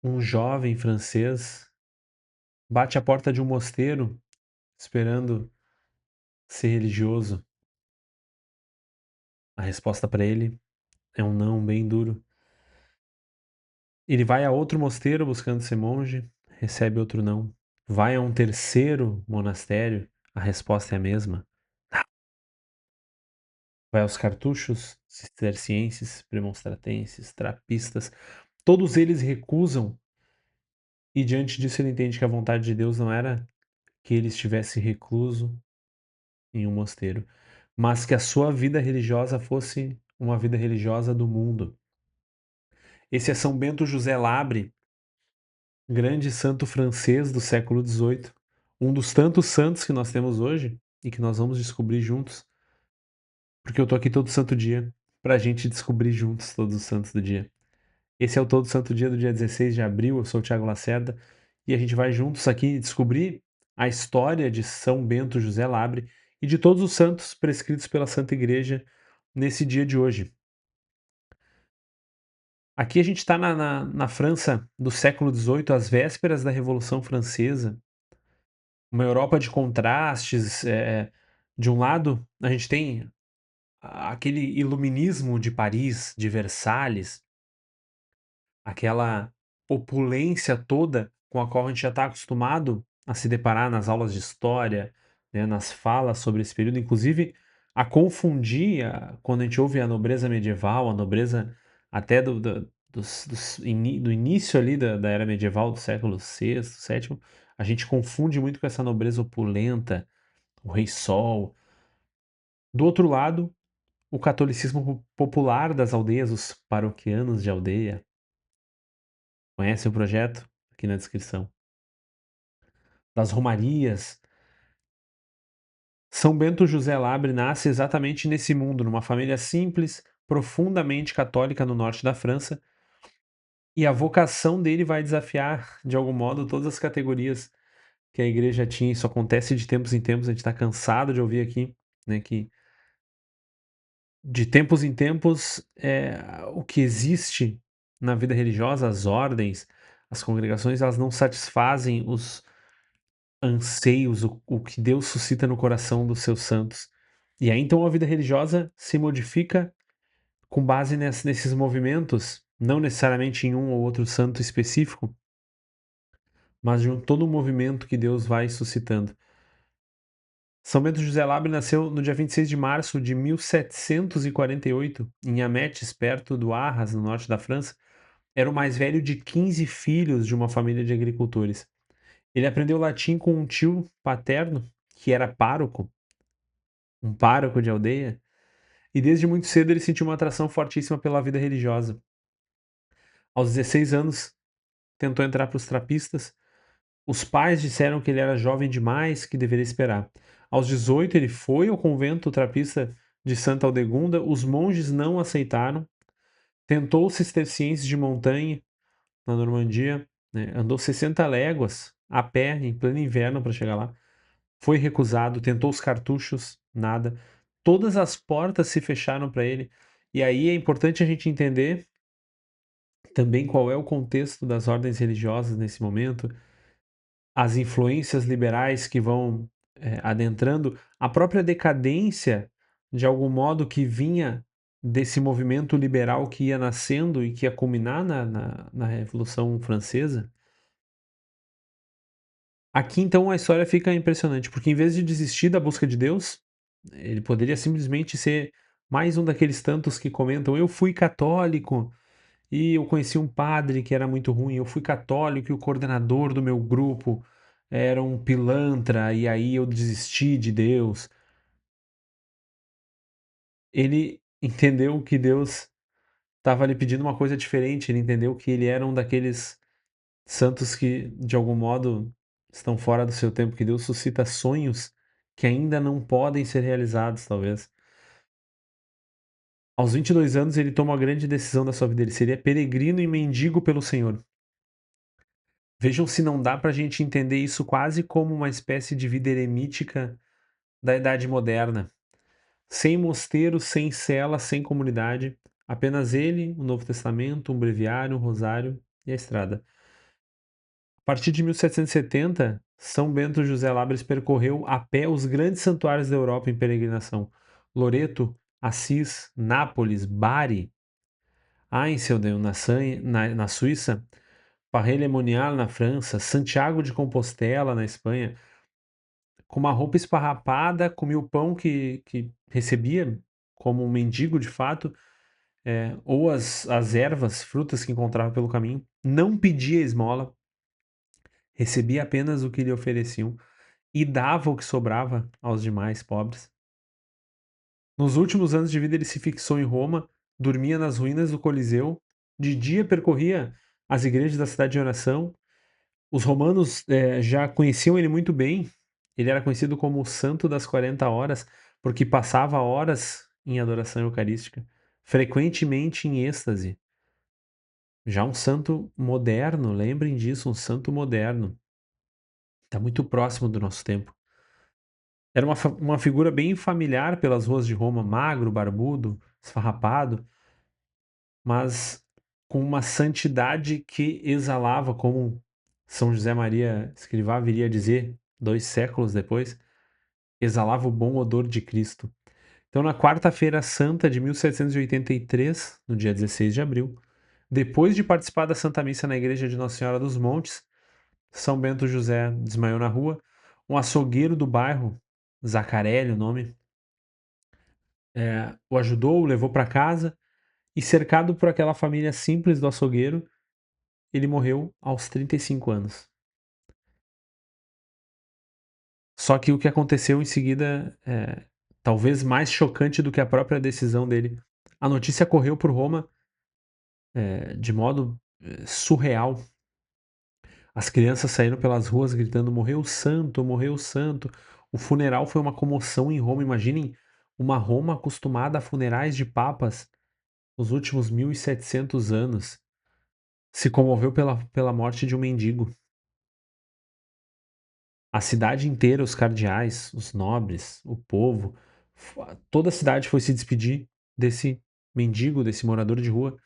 um jovem francês bate à porta de um mosteiro esperando ser religioso. A resposta para ele é um não bem duro. Ele vai a outro mosteiro buscando ser monge, recebe outro não. Vai a um terceiro monastério, a resposta é a mesma. Vai aos cartuchos, cistercienses, premonstratenses, trapistas, todos eles recusam, e diante disso ele entende que a vontade de Deus não era que ele estivesse recluso em um mosteiro, mas que a sua vida religiosa fosse uma vida religiosa do mundo. Esse é São Bento José Labre, grande santo francês do século XVIII, um dos tantos santos que nós temos hoje e que nós vamos descobrir juntos, porque eu tô aqui todo santo dia pra gente descobrir juntos todos os santos do dia. Esse é o Todo Santo Dia do dia 16 de abril, eu sou o Thiago Lacerda e a gente vai juntos aqui descobrir a história de São Bento José Labre e de todos os santos prescritos pela Santa Igreja nesse dia de hoje. Aqui a gente está na França do século XVIII, às vésperas da Revolução Francesa, uma Europa de contrastes. De um lado, a gente tem aquele iluminismo de Paris, de Versalhes, aquela opulência toda com a qual a gente já está acostumado a se deparar nas aulas de história, né, nas falas sobre esse período, inclusive a confundir, quando a gente ouve a nobreza medieval, a nobreza até do início ali da era medieval, do século sexto, sétimo, a gente confunde muito com essa nobreza opulenta, o Rei Sol. Do outro lado, o catolicismo popular das aldeias, os paroquianos de aldeia. Conhece o projeto? Aqui na descrição. Das romarias. São Bento José Labre nasce exatamente nesse mundo, numa família simples, profundamente católica no norte da França, e a vocação dele vai desafiar, de algum modo, todas as categorias que a igreja tinha. Isso acontece de tempos em tempos, a gente está cansado de ouvir aqui, né, que de tempos em tempos o que existe na vida religiosa, as ordens, as congregações, elas não satisfazem os anseios, o que Deus suscita no coração dos seus santos. E aí então a vida religiosa se modifica com base nesses movimentos, não necessariamente em um ou outro santo específico, mas de todo um movimento que Deus vai suscitando. São Bento José Labre nasceu no dia 26 de março de 1748, em Ametz, perto do Arras, no norte da França. Era o mais velho de 15 filhos de uma família de agricultores. Ele aprendeu latim com um tio paterno, que era pároco, um pároco de aldeia, e desde muito cedo ele sentiu uma atração fortíssima pela vida religiosa. Aos 16 anos, tentou entrar para os trapistas. Os pais disseram que ele era jovem demais, que deveria esperar. Aos 18, ele foi ao convento trapista de Santa Aldegunda. Os monges não aceitaram. Tentou cistercienses de montanha na Normandia, né? Andou 60 léguas a pé em pleno inverno para chegar lá. Foi recusado, tentou os cartuchos, nada. Todas as portas se fecharam para ele. E aí é importante a gente entender também qual é o contexto das ordens religiosas nesse momento, as influências liberais que vão adentrando, a própria decadência, de algum modo, que vinha desse movimento liberal que ia nascendo e que ia culminar na Revolução Francesa. Aqui então a história fica impressionante, porque em vez de desistir da busca de Deus, ele poderia simplesmente ser mais um daqueles tantos que comentam: eu fui católico e eu conheci um padre que era muito ruim, eu fui católico e o coordenador do meu grupo era um pilantra e aí eu desisti de Deus. Ele entendeu que Deus estava lhe pedindo uma coisa diferente, ele entendeu que ele era um daqueles santos que, de algum modo, estão fora do seu tempo, que Deus suscita sonhos que ainda não podem ser realizados, talvez. Aos 22 anos, ele toma uma grande decisão da sua vida. Ele seria peregrino e mendigo pelo Senhor. Vejam se não dá para a gente entender isso quase como uma espécie de vida eremítica da Idade Moderna. Sem mosteiro, sem cela, sem comunidade. Apenas ele, o Novo Testamento, um breviário, um rosário e a estrada. partir de 1770, São Bento José Labres percorreu a pé os grandes santuários da Europa em peregrinação: Loreto, Assis, Nápoles, Bari, Einsiedeln na Suíça, Paray-le-Monial na França, Santiago de Compostela na Espanha, com uma roupa esfarrapada, comia o pão que recebia, como um mendigo de fato, ou as ervas, frutas que encontrava pelo caminho, não pedia esmola, recebia apenas o que lhe ofereciam e dava o que sobrava aos demais pobres. Nos últimos anos de vida, ele se fixou em Roma, dormia nas ruínas do Coliseu, de dia percorria as igrejas da cidade de oração. Os romanos já conheciam ele muito bem. Ele era conhecido como o Santo das 40 Horas, porque passava horas em adoração eucarística, frequentemente em êxtase. Já um santo moderno, lembrem disso, um santo moderno. Está muito próximo do nosso tempo. Era uma figura bem familiar pelas ruas de Roma, magro, barbudo, esfarrapado, mas com uma santidade que exalava, como São José Maria Escrivá viria a dizer 2 séculos depois, exalava o bom odor de Cristo. Então, na quarta-feira santa de 1783, no dia 16 de abril, depois de participar da Santa Missa na igreja de Nossa Senhora dos Montes, São Bento José desmaiou na rua. Um açougueiro do bairro, Zacarelli, o nome, o ajudou, o levou para casa e, cercado por aquela família simples do açougueiro, ele morreu aos 35 anos. Só que o que aconteceu em seguida talvez mais chocante do que a própria decisão dele. A notícia correu por Roma de modo surreal. As crianças saíram pelas ruas gritando: morreu o santo, morreu o santo. O funeral foi uma comoção em Roma. Imaginem uma Roma acostumada a funerais de papas nos últimos 1700 anos. Se comoveu pela morte de um mendigo. A cidade inteira, os cardeais, os nobres, o povo, toda a cidade foi se despedir desse mendigo, desse morador de rua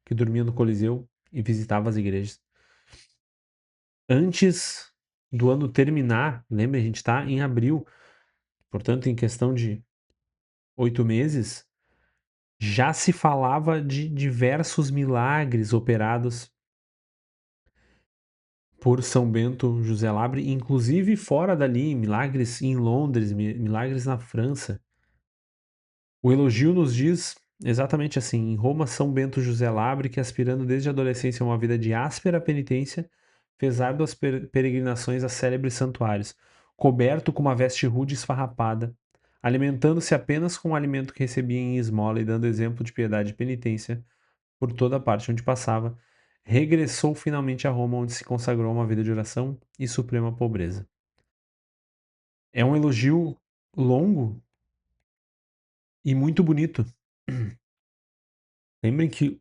que dormia no Coliseu e visitava as igrejas. Antes do ano terminar, lembre, a gente está em abril, portanto, em questão de 8 meses, já se falava de diversos milagres operados por São Bento José Labre, inclusive fora dali, milagres em Londres, milagres na França. O elogio nos diz exatamente assim: em Roma, São Bento José Labre, que aspirando desde a adolescência a uma vida de áspera penitência, fez árduas peregrinações a célebres santuários, coberto com uma veste rude e esfarrapada, alimentando-se apenas com o alimento que recebia em esmola e dando exemplo de piedade e penitência por toda a parte onde passava, regressou finalmente a Roma, onde se consagrou a uma vida de oração e suprema pobreza. É um elogio longo e muito bonito. Lembrem que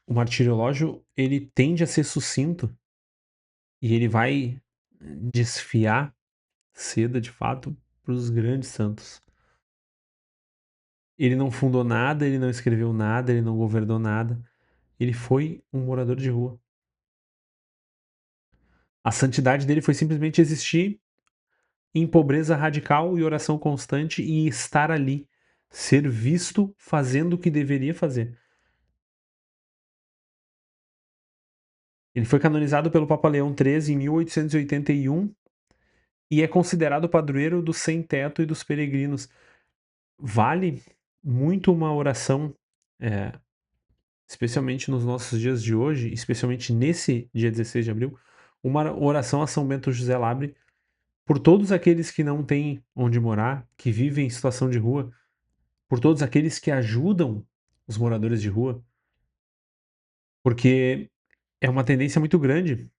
o martiriológio ele tende a ser sucinto e ele vai desfiar seda de fato para os grandes santos. Ele não fundou nada, ele não escreveu nada, ele não governou nada. Ele foi um morador de rua. A santidade dele foi simplesmente existir em pobreza radical e oração constante e estar ali, ser visto fazendo o que deveria fazer. Ele foi canonizado pelo Papa Leão XIII em 1881 e é considerado padroeiro dos sem-teto e dos peregrinos. Vale muito uma oração, eh, especialmente nos nossos dias de hoje, especialmente nesse dia 16 de abril, uma oração a São Bento José Labre por todos aqueles que não têm onde morar, que vivem em situação de rua, por todos aqueles que ajudam os moradores de rua, porque é uma tendência muito grande,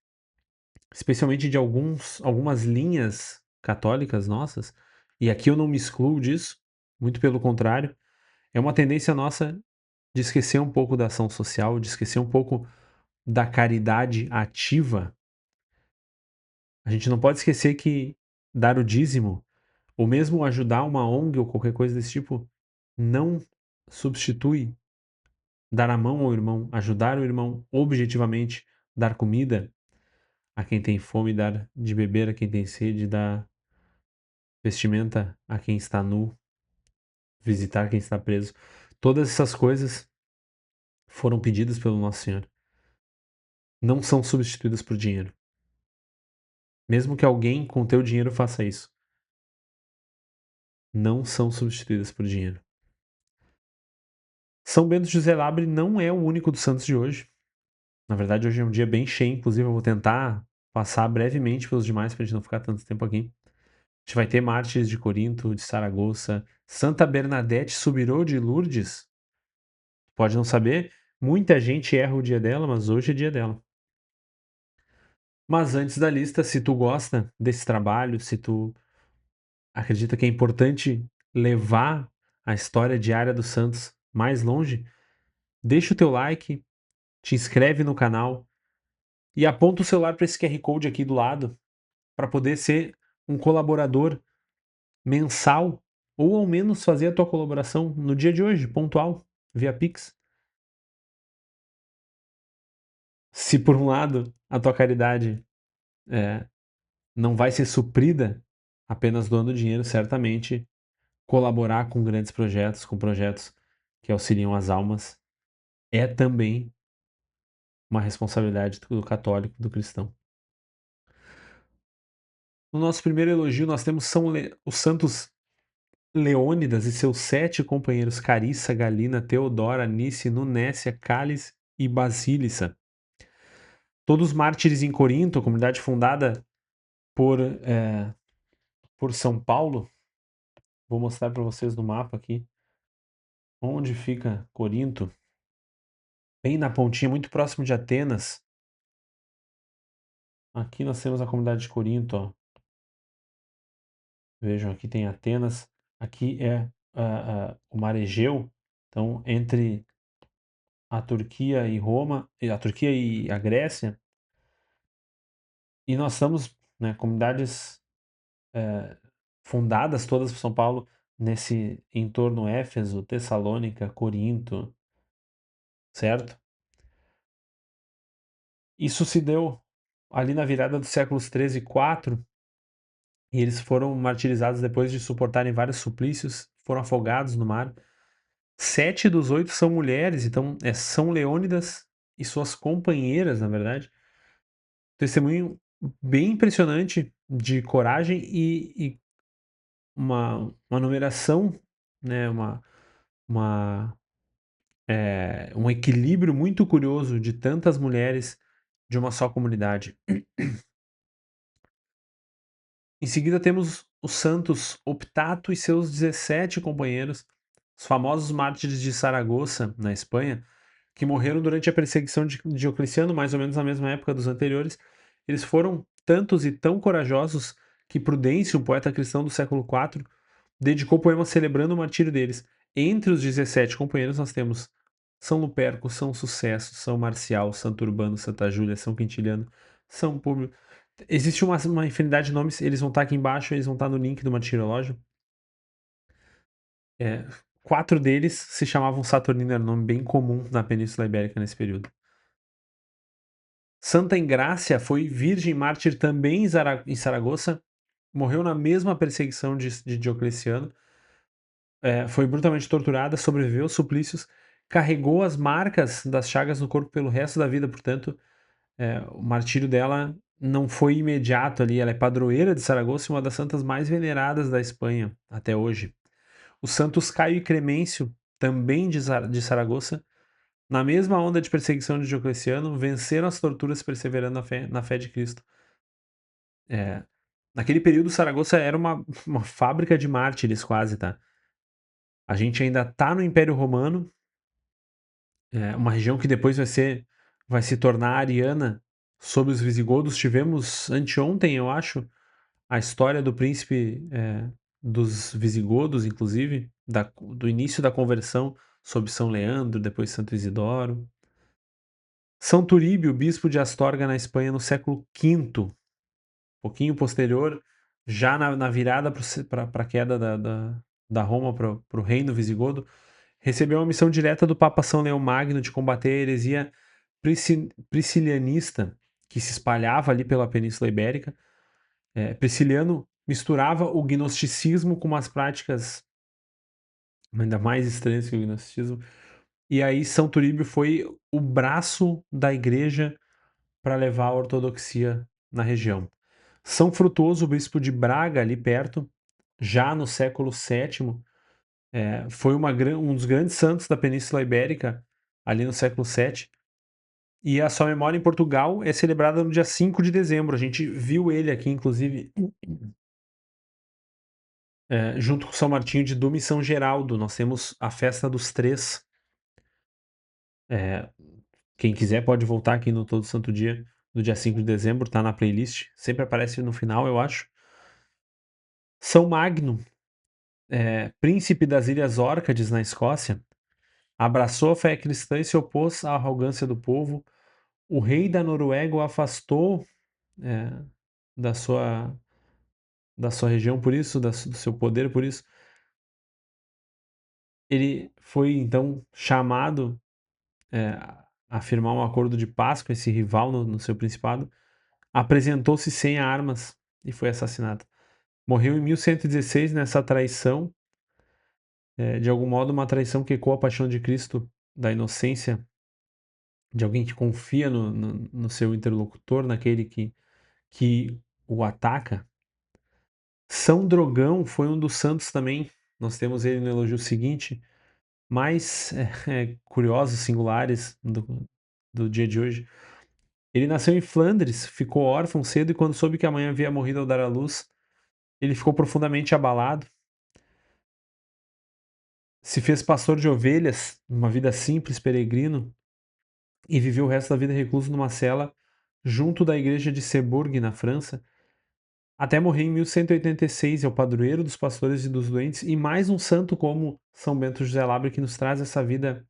especialmente de algumas linhas católicas nossas, e aqui eu não me excluo disso, muito pelo contrário, é uma tendência nossa de esquecer um pouco da ação social, de esquecer um pouco da caridade ativa. A gente não pode esquecer que dar o dízimo, ou mesmo ajudar uma ONG ou qualquer coisa desse tipo, não substitui dar a mão ao irmão, ajudar o irmão objetivamente, dar comida, a quem tem fome, dar de beber a quem tem sede, dar vestimenta a quem está nu, visitar quem está preso. Todas essas coisas foram pedidas pelo Nosso Senhor. Não são substituídas por dinheiro. Mesmo que alguém com teu dinheiro faça isso, não são substituídas por dinheiro. São Bento José Labre não é o único dos santos de hoje. Na verdade, hoje é um dia bem cheio, inclusive eu vou tentar passar brevemente pelos demais para a gente não ficar tanto tempo aqui. A gente vai ter mártires de Corinto, de Saragoça, Santa Bernadette Soubirous de Lourdes. Pode não saber, muita gente erra o dia dela, mas hoje é dia dela. Mas antes da lista, se tu gosta desse trabalho, se tu acredita que é importante levar a história diária dos santos mais longe, deixa o teu like, te inscreve no canal e aponta o celular para esse QR Code aqui do lado para poder ser um colaborador mensal ou ao menos fazer a tua colaboração no dia de hoje, pontual, via Pix. Se por um lado a tua caridade não vai ser suprida apenas doando dinheiro, certamente colaborar com grandes projetos, com projetos que auxiliam as almas, é também uma responsabilidade do católico, do cristão. No nosso primeiro elogio, nós temos os santos Leônidas e seus 7 companheiros Carissa, Galina, Teodora, Anice, Nunécia, Cálice e Basílica. Todos mártires em Corinto, comunidade fundada por São Paulo. Vou mostrar para vocês no mapa aqui onde fica Corinto. Bem na pontinha, muito próximo de Atenas. Aqui nós temos a comunidade de Corinto, ó. Vejam, aqui tem Atenas. Aqui é o Mar Egeu. Então, entre a Turquia e Roma, a Turquia e a Grécia. E nós estamos, né, comunidades fundadas todas por São Paulo nesse entorno Éfeso, Tessalônica, Corinto, certo? Isso se deu ali na virada dos séculos 13 e 4, e eles foram martirizados depois de suportarem vários suplícios, foram afogados no mar. 7 dos 8 são mulheres, então São Leônidas e suas companheiras, na verdade. Testemunho bem impressionante de coragem e uma numeração, né, uma, um equilíbrio muito curioso de tantas mulheres de uma só comunidade. Em seguida temos os santos Optato e seus 17 companheiros, os famosos mártires de Saragoça, na Espanha, que morreram durante a perseguição de Diocleciano, mais ou menos na mesma época dos anteriores. Eles foram tantos e tão corajosos que Prudêncio, um poeta cristão do século IV, dedicou poemas celebrando o martírio deles. Entre os 17 companheiros nós temos São Luperco, São Sucesso, São Marcial, Santo Urbano, Santa Júlia, São Quintiliano, São Públio. Existe uma infinidade de nomes, eles vão estar aqui embaixo, eles vão estar no link do martirológio. 4 deles se chamavam Saturnino, era um nome bem comum na Península Ibérica nesse período. Santa Engrácia foi virgem mártir também em Saragoça, morreu na mesma perseguição de Diocleciano, foi brutalmente torturada, sobreviveu aos suplícios, carregou as marcas das chagas no corpo pelo resto da vida, portanto, o martírio dela não foi imediato ali, ela é padroeira de Saragoça e uma das santas mais veneradas da Espanha até hoje. Os santos Caio e Clemêncio, também de Saragoça, na mesma onda de perseguição de Diocleciano, venceram as torturas perseverando na fé de Cristo. Naquele período, Saragoça era uma fábrica de mártires quase, tá? A gente ainda tá no Império Romano, uma região que depois vai se tornar ariana sob os visigodos. Tivemos anteontem, eu acho, a história do príncipe dos visigodos, inclusive, do início da conversão sob São Leandro, depois Santo Isidoro. São Turíbio, bispo de Astorga na Espanha no século V, um pouquinho posterior, já na virada para a queda da Roma para o reino visigodo, recebeu uma missão direta do Papa São Leão Magno de combater a heresia priscilianista, que se espalhava ali pela Península Ibérica. Prisciliano misturava o gnosticismo com umas práticas ainda mais estranhas que o gnosticismo. E aí São Turíbio foi o braço da igreja para levar a ortodoxia na região. São Frutuoso, o bispo de Braga, ali perto, já no século VII, foi um dos grandes santos da Península Ibérica, ali no século VII. E a sua memória em Portugal é celebrada no dia 5 de dezembro. A gente viu ele aqui, inclusive, junto com São Martinho de Duma e São Geraldo. Nós temos a festa dos três. É, quem quiser pode voltar aqui no Todo Santo Dia, do dia 5 de dezembro, tá na playlist. Sempre aparece no final, eu acho. São Magno, príncipe das Ilhas Órcades, na Escócia, abraçou a fé cristã e se opôs à arrogância do povo. O rei da Noruega o afastou é, da sua região por isso, do seu poder por isso. Ele foi então chamado a firmar um acordo de paz com esse rival no seu principado. Apresentou-se sem armas e foi assassinado. Morreu em 1116 nessa traição, de algum modo uma traição que ecoa a paixão de Cristo, da inocência de alguém que confia no seu interlocutor, naquele que o ataca. São Drogão foi um dos santos também, nós temos ele no elogio seguinte, mais curiosos, singulares do dia de hoje. Ele nasceu em Flandres, ficou órfão cedo e quando soube que a mãe havia morrido ao dar à luz, ele ficou profundamente abalado. Se fez pastor de ovelhas, uma vida simples, peregrino, e viveu o resto da vida recluso numa cela junto da igreja de Seburg, na França, até morrer em 1186. É o padroeiro dos pastores e dos doentes, e mais um santo como São Bento José Labre, que nos traz essa vida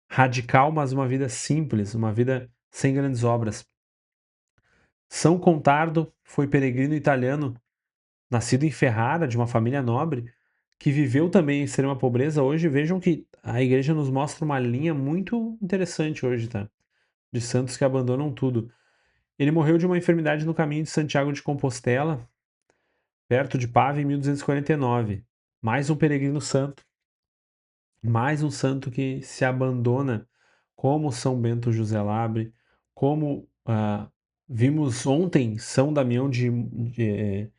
radical, mas uma vida simples, uma vida sem grandes obras. São Contardo foi peregrino italiano, nascido em Ferrara, de uma família nobre, que viveu também em extrema pobreza. Hoje, vejam que a igreja nos mostra uma linha muito interessante hoje, tá? De santos que abandonam tudo. Ele morreu de uma enfermidade no caminho de Santiago de Compostela, perto de Pava, em 1249. Mais um peregrino santo, mais um santo que se abandona, como São Bento José Labre, como vimos ontem São Damião de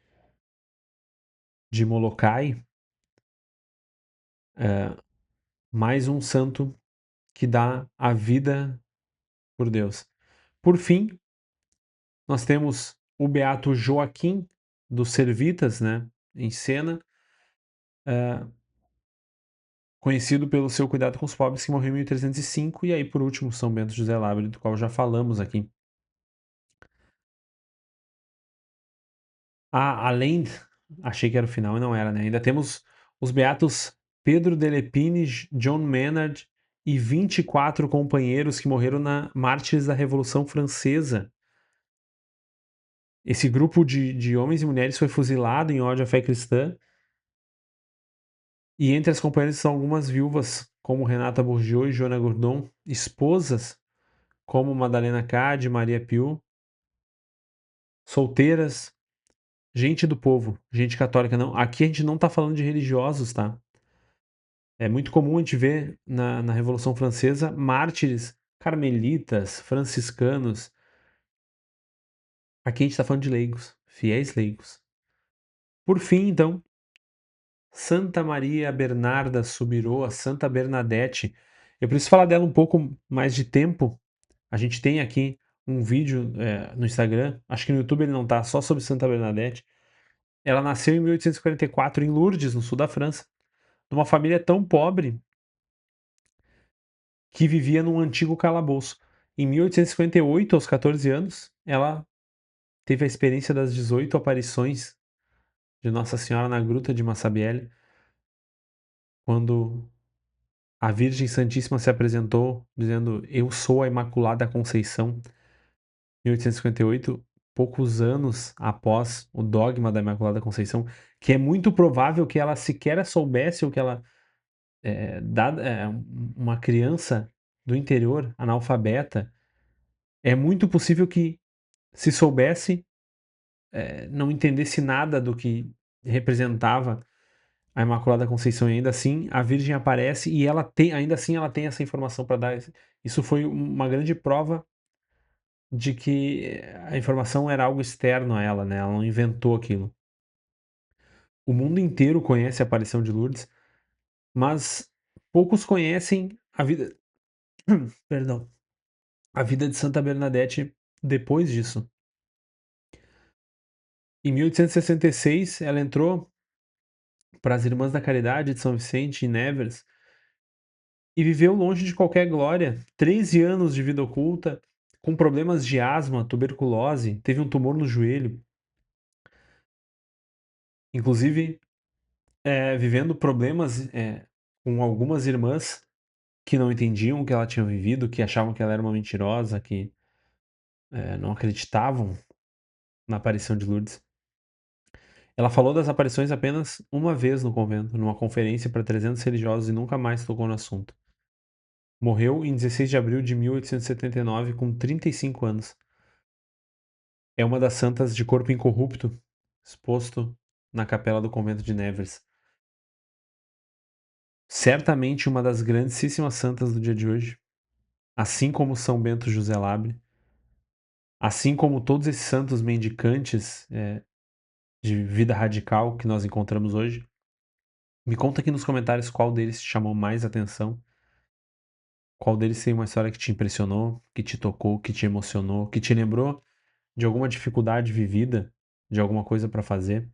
Molokai, mais um santo que dá a vida por Deus. Por fim, nós temos o beato Joaquim dos Servitas, né, em cena, conhecido pelo seu cuidado com os pobres, que morreu em 1305, e aí por último São Bento José Labre, do qual já falamos aqui. Além, achei que era o final e não era, né? Ainda temos os beatos Pedro de Lepine, John Maynard e 24 companheiros que morreram na mártires da Revolução Francesa. Esse grupo de homens e mulheres foi fuzilado em ódio à fé cristã. E entre as companheiras são algumas viúvas, como Renata Bourgeot e Joana Gourdon, esposas, como Madalena Cade, Maria Piu, solteiras, gente do povo, gente católica. Não, aqui a gente não está falando de religiosos, tá? É muito comum a gente ver na Revolução Francesa mártires carmelitas, franciscanos. Aqui a gente está falando de leigos, fiéis leigos. Por fim, então, Santa Maria Bernarda Subirô, Santa Bernadette. Eu preciso falar dela um pouco mais de tempo. A gente tem aqui um vídeo no Instagram, acho que no YouTube ele não tá, só sobre Santa Bernadette. Ela nasceu em 1844 em Lourdes, no sul da França, numa família tão pobre que vivia num antigo calabouço. Em 1858, aos 14 anos, ela teve a experiência das 18 aparições de Nossa Senhora na Gruta de Massabielle, quando a Virgem Santíssima se apresentou dizendo: Eu sou a Imaculada Conceição. 1858, poucos anos após o dogma da Imaculada Conceição, que é muito provável que ela sequer soubesse ou que ela, uma criança do interior, analfabeta, É muito possível que, se soubesse, não entendesse nada do que representava a Imaculada Conceição, e ainda assim a Virgem aparece e ela tem, ainda assim ela tem essa informação para dar. Isso foi uma grande prova de que a informação era algo externo a ela, né? Ela não inventou aquilo. O mundo inteiro conhece a aparição de Lourdes, mas poucos conhecem a vida, perdão, a vida de Santa Bernadette depois disso. Em 1866, ela entrou para as Irmãs da Caridade de São Vicente, em Nevers, e viveu longe de qualquer glória. 13 anos de vida oculta, com problemas de asma, tuberculose, teve um tumor no joelho. Inclusive, vivendo problemas com algumas irmãs que não entendiam o que ela tinha vivido, que achavam que ela era uma mentirosa, que não acreditavam na aparição de Lourdes. Ela falou das aparições apenas uma vez no convento, numa conferência para 300 religiosos, e nunca mais tocou no assunto. Morreu em 16 de abril de 1879, com 35 anos. É uma das santas de corpo incorrupto, exposto na capela do convento de Nevers. Certamente uma das grandíssimas santas do dia de hoje, assim como São Bento José Labre, assim como todos esses santos mendicantes de vida radical que nós encontramos hoje. Me conta aqui nos comentários qual deles te chamou mais atenção, qual deles tem uma história que te impressionou, que te tocou, que te emocionou, que te lembrou de alguma dificuldade vivida, de alguma coisa para fazer.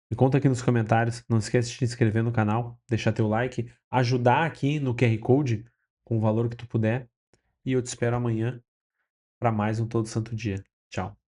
Me conta aqui nos comentários. Não esquece de te inscrever no canal, deixar teu like, ajudar aqui no QR Code com o valor que tu puder. E eu te espero amanhã para mais um Todo Santo Dia. Tchau.